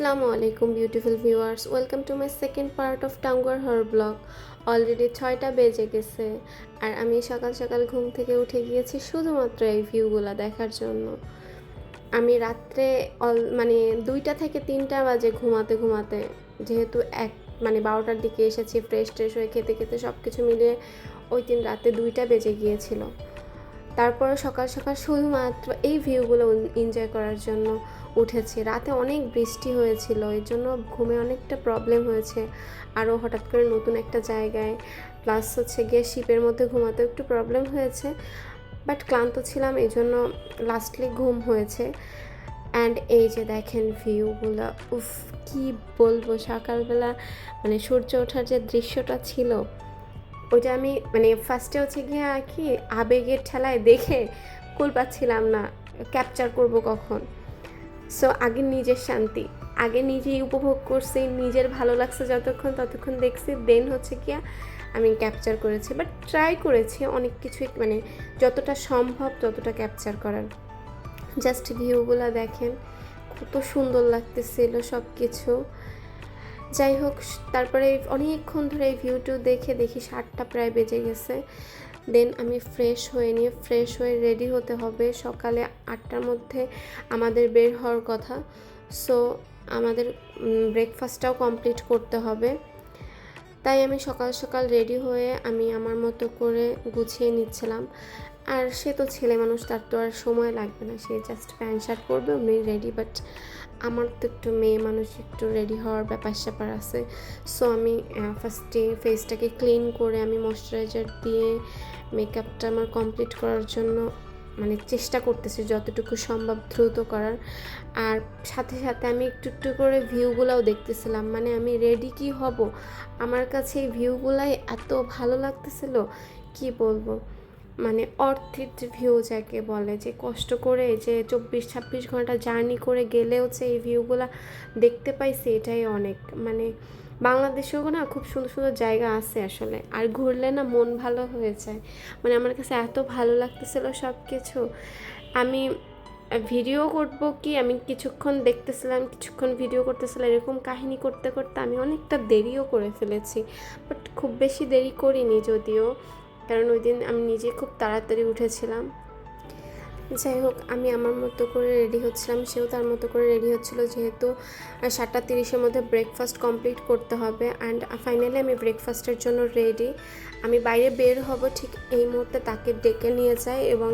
আসসালামু আলাইকুম beautiful viewers, welcome to my second part of Tanguar Haor blog. Already 6টা বেজে গেছে আর আমি সকাল সকাল ঘুম থেকে উঠে গিয়েছি শুধুমাত্র এই ভিউগুলো দেখার জন্য। আমি রাত্রে মানে 2টা থেকে 3টা বাজে ঘুমাতে ঘুমাতে, যেহেতু 12টার দিকে এসেছি, ফ্রেশ ট্রেশ হয়ে খেতে খেতে সব কিছু মিলিয়ে ওই দিন রাতে 2টা বেজে গিয়েছিল। তারপরে সকাল সকাল শুধুমাত্র এই ভিউগুলো এনজয় করার জন্য উঠেছি। রাতে অনেক বৃষ্টি হয়েছিল, এর জন্য ঘুমে অনেকটা প্রবলেম হয়েছে। আরও হঠাৎ করে নতুন একটা জায়গায়, প্লাস হচ্ছে গিয়ে শিপের মধ্যে ঘুমাতে একটু প্রবলেম হয়েছে, বাট ক্লান্ত ছিলাম, এই জন্য লাস্টলি ঘুম হয়েছে। অ্যান্ড এই যে দেখেন ভিউগুলো, উফ কি বলবো, সকালবেলা মানে সূর্য ওঠার যে দৃশ্যটা ছিল ওইটা আমি ফার্স্টে হচ্ছে গিয়ে কি আবেগের ঠেলায় দেখে কুল পাচ্ছিলাম না ক্যাপচার করব কখন। সো আগে নিজের শান্তি, আগে নিজেই উপভোগ করছি, নিজের ভালো লাগছে ততক্ষণ দেখছি, দেন হচ্ছে গিয়া আমি ক্যাপচার করেছি। বাট ট্রাই করেছি অনেক কিছুই, যতটা সম্ভব ততটা ক্যাপচার করার। জাস্ট ভিউগুলো দেখেন কত সুন্দর লাগতেছিল সব কিছু। যাই হোক, তারপরে অনেকক্ষণ ধরে এই ভিউটা দেখে দেখি 7টা প্রায় বেজে গেছে। দেন আমি ফ্রেশ হয়ে রেডি হতে হবে। সকালে 8টার মধ্যে আমাদের বের হওয়ার কথা। সো আমাদের ব্রেকফাস্টটাও কমপ্লিট করতে হবে। তাই আমি সকাল সকাল রেডি হয়ে আমি আমার মতো করে গুছিয়ে নিচ্ছিলাম। আর সে তো ছেলে মানুষ, তার তো আর সময় লাগবে না, সে জাস্ট প্যান্ট শার্ট পরবে, অমনি রেডি। বাট আমার তো একটু মেয়ে মানুষ, একটু রেডি হওয়ার ব্যাপার আছে। সো আমি ফার্স্টে ফেসটাকে ক্লিন করে আমি ময়শ্চারাইজার দিয়ে মেকআপটা আমার কমপ্লিট করার জন্য চেষ্টা করতেছি যতটুকু সম্ভব দ্রুত করার। আর সাথে সাথে আমি একটু একটু করে ভিউগুলোও দেখতেছিলাম, আমি রেডি কি হব, আমার কাছে এই ভিউগুলাই এত ভালো লাগতেছিল কি বলবো। অর্থিত ভিউ যাকে বলে, যে কষ্ট করে যে 24-26 ঘন্টা জার্নি করে গেলেও যে এই ভিউগুলো দেখতে পাইছি, এটাই অনেক। বাংলাদেশেও না খুব সুন্দর সুন্দর জায়গা আছে আসলে, আর ঘুরলে না মন ভালো হয়ে যায়। আমার কাছে এত ভালো লাগতেছিল সব কিছু। আমি ভিডিও করব কি, আমি কিছুক্ষণ দেখতেছিলাম, কিছুক্ষণ ভিডিও করতেছিলাম, এরকম কাহিনী করতে করতে আমি অনেকটা দেরিও করে ফেলেছি। বাট খুব বেশি দেরি করিনি যদিও, কারণ ওই দিন আমি নিজে খুব তাড়াতাড়ি উঠেছিলাম। যাই হোক, আমি আমার মতো করে রেডি হচ্ছিলাম, সেও তার মতো করে রেডি হচ্ছিলো, যেহেতু 7:30-এর মধ্যে ব্রেকফাস্ট কমপ্লিট করতে হবে। অ্যান্ড ফাইনালি আমি ব্রেকফাস্টের জন্য রেডি। আমি বাইরে বের হব ঠিক এই মুহূর্তে তাকে ডেকে নিয়ে যাই এবং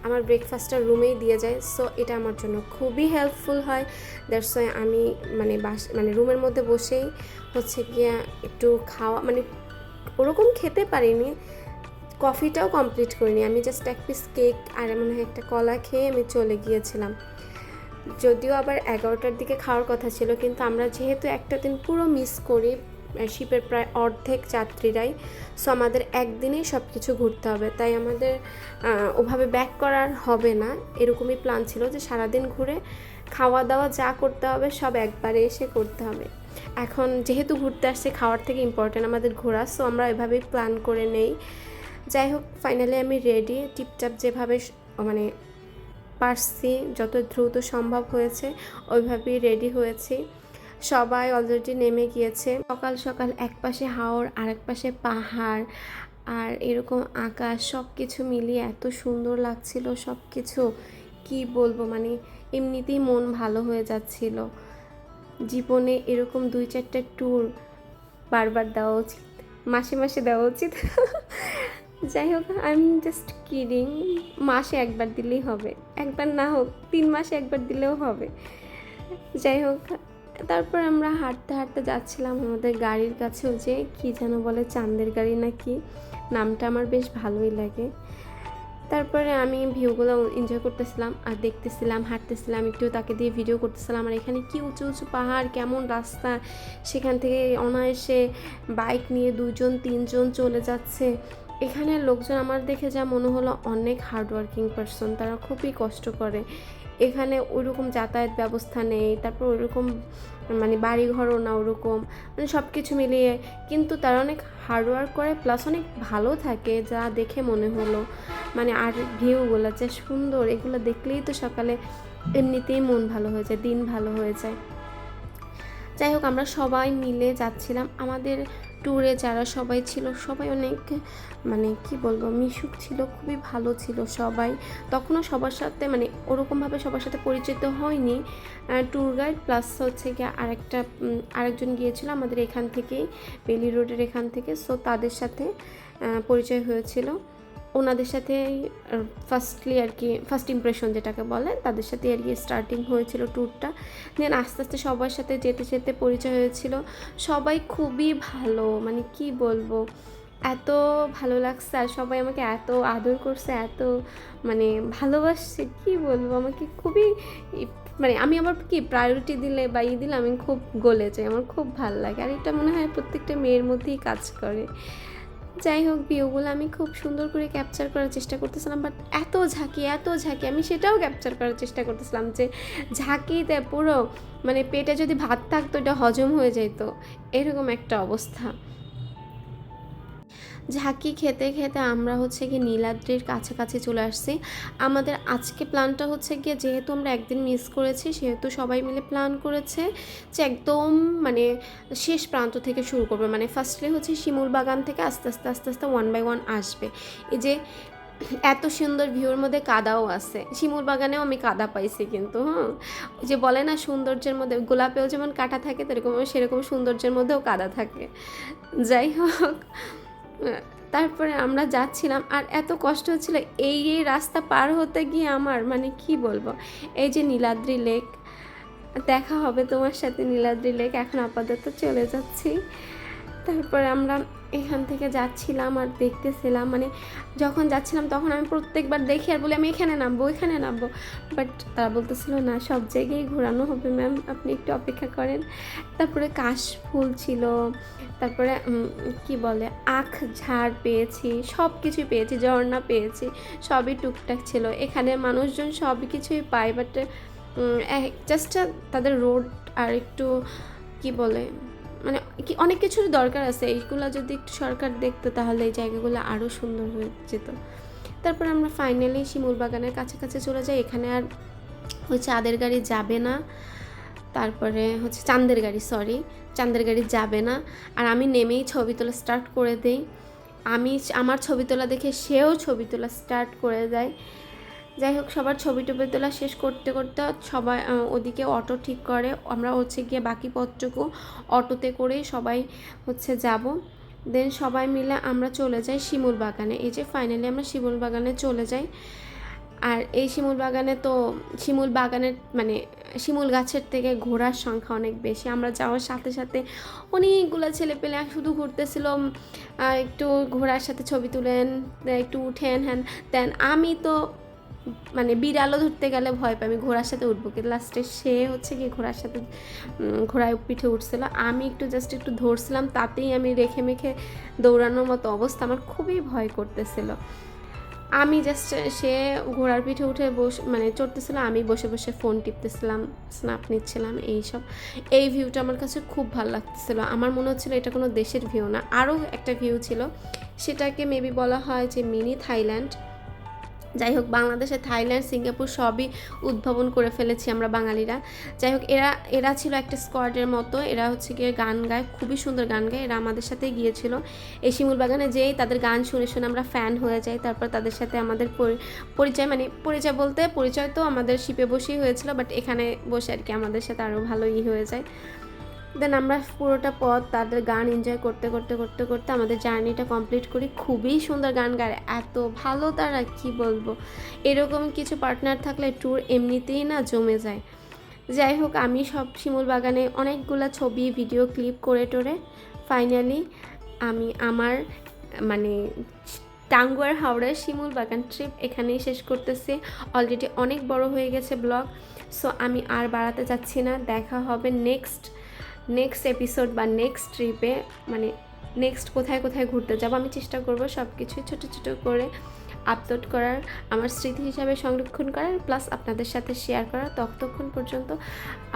আমার ব্রেকফাস্টটা রুমেই দিয়ে যায়। সো এটা আমার জন্য খুবই হেল্পফুল হয়। দ্যাটস ওয়াই আমি রুমের মধ্যে বসেই হচ্ছে গিয়া একটু খাওয়া, ওরকম খেতে পারিনি, কফিটাও কমপ্লিট করিনি, আমি জাস্ট এক পিস কেক আর মনে হয় একটা কলা খেয়ে আমি চলে গিয়েছিলাম। যদিও আবার 11টার দিকে খাওয়ার কথা ছিল, কিন্তু আমরা যেহেতু একটা দিন পুরো মিস করি, শিপের প্রায় অর্ধেক যাত্রীরাই, সো আমাদের একদিনেই সব কিছু ঘুরতে হবে, তাই আমাদের ওভাবে ব্যাক করার হবে না, এরকমই প্ল্যান ছিল যে সারাদিন ঘুরে খাওয়া দাওয়া যা করতে হবে সব একবারে এসে করতে হবে। এখন যেহেতু ঘুরতে আসছে, খাওয়ার থেকে ইম্পর্টেন্ট আমাদের ঘোরা, সো আমরা এভাবেই প্ল্যান করে নেই। যাই হোক, ফাইনালি আমি রেডি, টিপটাপ যেভাবে পারছি, যত দ্রুত সম্ভব হয়েছে ওইভাবেই রেডি হয়েছি। সবাই অলরেডি নেমে গিয়েছে। সকাল সকাল এক পাশে হাওর আর এক পাশে পাহাড় আর এরকম আকাশ, সব কিছু মিলিয়ে এত সুন্দর লাগছিল সব কিছু, কি বলবো। এমনিতেই মন ভালো হয়ে যাচ্ছিল। জীবনে এরকম 2-4টা ট্যুর বারবার দেওয়া উচিত, মাসে মাসে দেওয়া উচিত। যাই হোক, আই এম জাস্ট কিডিং, মাসে একবার দিলেই হবে, একবার না হোক 3 মাসে একবার দিলেও হবে। যাই হোক, তারপর আমরা হাঁটতে হাঁটতে যাচ্ছিলাম আমাদের গাড়ির কাছেও, যে কি যেন বলে, চাঁদের গাড়ি নাকি, নামটা আমার বেশ ভালোই লাগে। তারপরে আমি ভিউগুলো এনজয় করতেছিলাম আর দেখতেছিলাম, হাঁটতেছিলাম, একটু তাকে দিয়ে ভিডিও করতেছিলাম। আর এখানে কি উঁচু উঁচু পাহাড়, কেমন রাস্তা, সেখান থেকে অনায়াসে বাইক নিয়ে 2-3জন চলে যাচ্ছে। এখানে লোকজন আমার দেখে যা মনে হলো অনেক হার্ডওয়ার্কিং পারসন, তারা খুবই কষ্ট করে। এখানে ওইরকম যাতায়াত ব্যবস্থা নেই, তারপর ওইরকম বাড়িঘরও না ওরকম, সব কিছু মিলিয়ে কিন্তু তারা অনেক হার্ডওয়ার্ক করে, প্লাস অনেক ভালো থাকে, যা দেখে মনে হলো। আর ভিউগুলো যে সুন্দর, এগুলো দেখলেই তো সকালে এমনিতেই মন ভালো হয়ে যায়, দিন ভালো হয়ে যায়। যাই হোক আমরা সবাই মিলে যাচ্ছিলাম। আমাদের ট্যুরে যারা সবাই ছিল সবাই অনেক মানে কি বলবো মিশুক ছিল, খুবই ভালো ছিল সবাই। তখনও সবার সাথে মানে ওরকমভাবে সবার সাথে পরিচিত হয়নি। ট্যুর গাইড প্লাস হচ্ছে গিয়ে আরেকজন গিয়েছিল আমাদের এখান থেকেই, বেলি রোডের এখান থেকে। সো তাদের সাথে পরিচয় হয়েছিল, ওনাদের সাথে ফার্স্টলি আর কি ফার্স্ট ইমপ্রেশন যেটাকে বলে, তাদের সাথে আর কি স্টার্টিং হয়েছিল ট্যুরটা। দেন আস্তে আস্তে সবার সাথে যেতে যেতে পরিচয় হয়েছিল। সবাই খুবই ভালো, মানে কি বলবো, এত ভালো লাগছে আর সবাই আমাকে এত আদর করছে, এত মানে ভালোবাসছে, কি বলবো, আমাকে খুবই মানে আমি আমার কি প্রায়োরিটি দিলে বা দিলে আমি খুব গলে যাই, আমার খুব ভালো লাগে। আর এটা মনে হয় প্রত্যেকটা মেয়ের মধ্যেই কাজ করে। যাই হোক ভিউগুলো আমি খুব সুন্দর করে ক্যাপচার করার চেষ্টা করতেছিলাম, বাট এত ঝাঁকি আমি সেটাও ক্যাপচার করার চেষ্টা করতেছিলাম যে ঝাঁকিতে পুরো মানে পেটে যদি ভাত থাকতো এটা হজম হয়ে যেত, এরকম একটা অবস্থা। ঝাঁকি খেতে খেতে আমরা হচ্ছে গিয়ে নীলাদ্রির কাছাকাছি চলে আসছি। আমাদের আজকে প্ল্যানটা হচ্ছে গিয়ে, যেহেতু আমরা একদিন মিস করেছি সেহেতু সবাই মিলে প্ল্যান করেছে যে একদম মানে শেষ প্রান্ত থেকে শুরু করবে। মানে ফার্স্টলি হচ্ছে শিমুল বাগান থেকে আস্তে আস্তে আস্তে আস্তে ওয়ান বাই ওয়ান আসবে। এই যে এত সুন্দর ভিউর মধ্যে কাদাও আছে, শিমুল বাগানেও আমি কাদা পাইছি কিন্তু। ওই যে বলে না সৌন্দর্যের মধ্যে গোলাপেও যেমন কাঁটা থাকে সেরকম সৌন্দর্যের মধ্যেও কাদা থাকে। যাই হোক, তারপরে আমরা যাচ্ছিলাম আর এত কষ্ট হচ্ছিল এই রাস্তা পার হতে গিয়ে আমার, মানে কি বলবো। এই যে নীলাদ্রি লেক, দেখা হবে তোমার সাথে নীলাদ্রি লেক। এখন আপাতত চলে যাচ্ছি। তারপরে আমরা এখান থেকে যাচ্ছিলাম আর দেখতেছিলাম, মানে যখন যাচ্ছিলাম তখন আমি প্রত্যেকবার দেখি আর বলি আমি এখানে নামবো, বাট তারা বলতেছিল না, সব জায়গায় ঘোরানো হবে ম্যাম, আপনি একটু অপেক্ষা করেন। তারপরে কাশ ফুল ছিল, তারপরে কি বলে আখ ঝাড় পেয়েছি, সব কিছুই পেয়েছি, ঝর্ণা পেয়েছি, সবই টুকটাক ছিল। এখানে মানুষজন সব কিছুই পায়, বাট জাস্ট তাদের রোড আর একটু কি বলে মানে কি অনেক কিছুর দরকার আছে, এইগুলো যদি একটু সরকার দেখতো তাহলে এই জায়গাগুলো আরও সুন্দর হয়ে যেত। তারপর আমরা ফাইনালি শিমুল বাগানের কাছাকাছি চলে যাই। এখানে আর ওই চাঁদের গাড়ি যাবে না, তারপরে হচ্ছে চাঁদের গাড়ি যাবে না। আর আমি নেমেই ছবি তোলা স্টার্ট করে দিই। আমার ছবি তোলা দেখে সেও ছবি তোলা স্টার্ট করে দেয়। যাই হোক, সবার ছবি টবি তোলা শেষ করতে করতে সবাই ওদিকে অটো ঠিক করে। আমরা হচ্ছে গিয়ে বাকি পথটুকু অটোতে করে সবাই হচ্ছে যাব। দেন সবাই মিলে আমরা চলে যাই শিমুল বাগানে। এই যে ফাইনালি আমরা শিমুল বাগানে চলে যাই। আর এই শিমুল বাগানের মানে শিমুল গাছের থেকে ঘোড়ার সংখ্যা অনেক বেশি। আমরা যাওয়ার সাথে সাথে অনেকগুলো ছেলেপেলে শুধু ঘুরতেছিল, একটু ঘোড়ার সাথে ছবি তুলেন, একটু উঠেন, হ্যান দেন। আমি তো মানে বিড়ালও ধরতে গেলে ভয় পাই, আমি ঘোড়ার সাথে উঠবো, কিন্তু লাস্টে সে হচ্ছে কি ঘোড়ার সাথে ঘোড়ায় পিঠে উঠছিল, আমি জাস্ট একটু ধরছিলাম, তাতেই আমি রেখে মেখে দৌড়ানোর মতো অবস্থা। আমার খুবই ভয় করতেছিল। আমি জাস্ট সে ঘোড়ার পিঠে উঠে মানে চড়তেছিল, আমি বসে বসে ফোন টিপতেছিলাম, স্ন্যাপ নিচ্ছিলাম। এই ভিউটা আমার কাছে খুব ভালো লাগতেছিল। আমার মনে হচ্ছিল এটা কোনো দেশের ভিউ না, আরও একটা ভিউ ছিল, সেটাকে মেবি বলা হয় যে মিনি থাইল্যান্ড। যাই হোক, বাংলাদেশে থাইল্যান্ড সিঙ্গাপুর সবই উদ্ভাবন করে ফেলেছি আমরা বাঙালিরা। যাই হোক, এরা ছিল একটা স্কোয়াডের মতো, এরা হচ্ছে গিয়ে গান গায়, খুবই সুন্দর গান গায়। এরা আমাদের সাথে গিয়েছিল এই শিমুল বাগানে, যেই তাদের গান শুনে শুনে আমরা ফ্যান হয়ে যাই। তারপর তাদের সাথে আমাদের পরিচয় তো আমাদের শিপে বসেই হয়েছিল, বাট এখানে বসে আর কি আমাদের সাথে আরও ভালো হয়ে যায়। দেন আমরা পুরোটা পথ তাদের গান এনজয় করতে করতে করতে করতে আমাদের জার্নিটা কমপ্লিট করি। খুবই সুন্দর গান গায়, এত ভালো তারা, কি বলবো। এরকম কিছু পার্টনার থাকলে ট্যুর এমনিতেই না জমে যায়। যাই হোক, আমি সব শিমুল বাগানে অনেকগুলো ছবি ভিডিও ক্লিপ করে টোরে ফাইনালি আমি আমার মানে টাঙ্গুয়ার হাওড়ার শিমুল বাগান ট্রিপ এখানেই শেষ করতেছি। অলরেডি অনেক বড় হয়ে গেছে ব্লগ, সো আমি আর বাড়াতে চাচ্ছি না। দেখা হবে নেক্সট এপিসোড বা নেক্সট ট্রিপে, মানে নেক্সট কোথায় কোথায় ঘুরতে যাব। আমি চেষ্টা করব সব কিছুই ছোটো ছোটো করে আপলোড করার, আমার স্মৃতি হিসাবে সংরক্ষণ করার, প্লাস আপনাদের সাথে শেয়ার করার। ততক্ষণ পর্যন্ত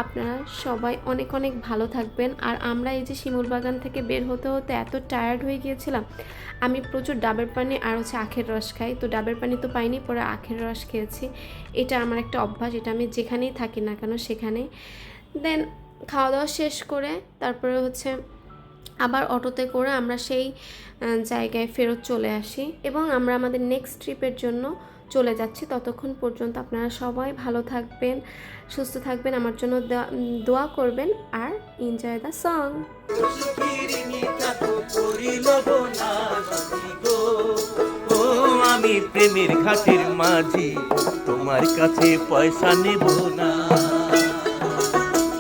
আপনারা সবাই অনেক অনেক ভালো থাকবেন। আর আমরা এই যে শিমুল বাগান থেকে বের হতে হতে এত টায়ার্ড হয়ে গিয়েছিলাম, আমি প্রচুর ডাবের পানি আর হচ্ছে আখের রস খাই। তো ডাবের পানি তো পাইনি, পরে আখের রস খেয়েছি। এটা আমার একটা অভ্যাস, এটা আমি যেখানেই থাকি না কেন সেখানেই। দেন খাওয়া দাওয়া শেষ করে তারপরে হচ্ছে আবার অটোতে করে আমরা সেই জায়গায় ফেরত চলে আসি এবং আমরা আমাদের নেক্সট ট্রিপের জন্য চলে যাচ্ছি। ততক্ষণ পর্যন্ত আপনারা সবাই ভালো থাকবেন, সুস্থ থাকবেন, আমার জন্য দোয়া করবেন আর এনজয় দ্য সং। আমি প্রেমের ঘাটের মাঝি, তোমার কাছে পয়সা নেব না,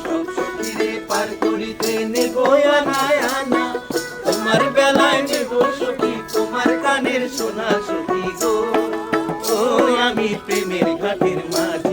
সব সখীরে পার করিতে নেব আনা আনা, তোমার বেলায় নেব সখী তোমার কানের সোনা সখী গো। ও আমি প্রেমের ঘাটের মাঝি।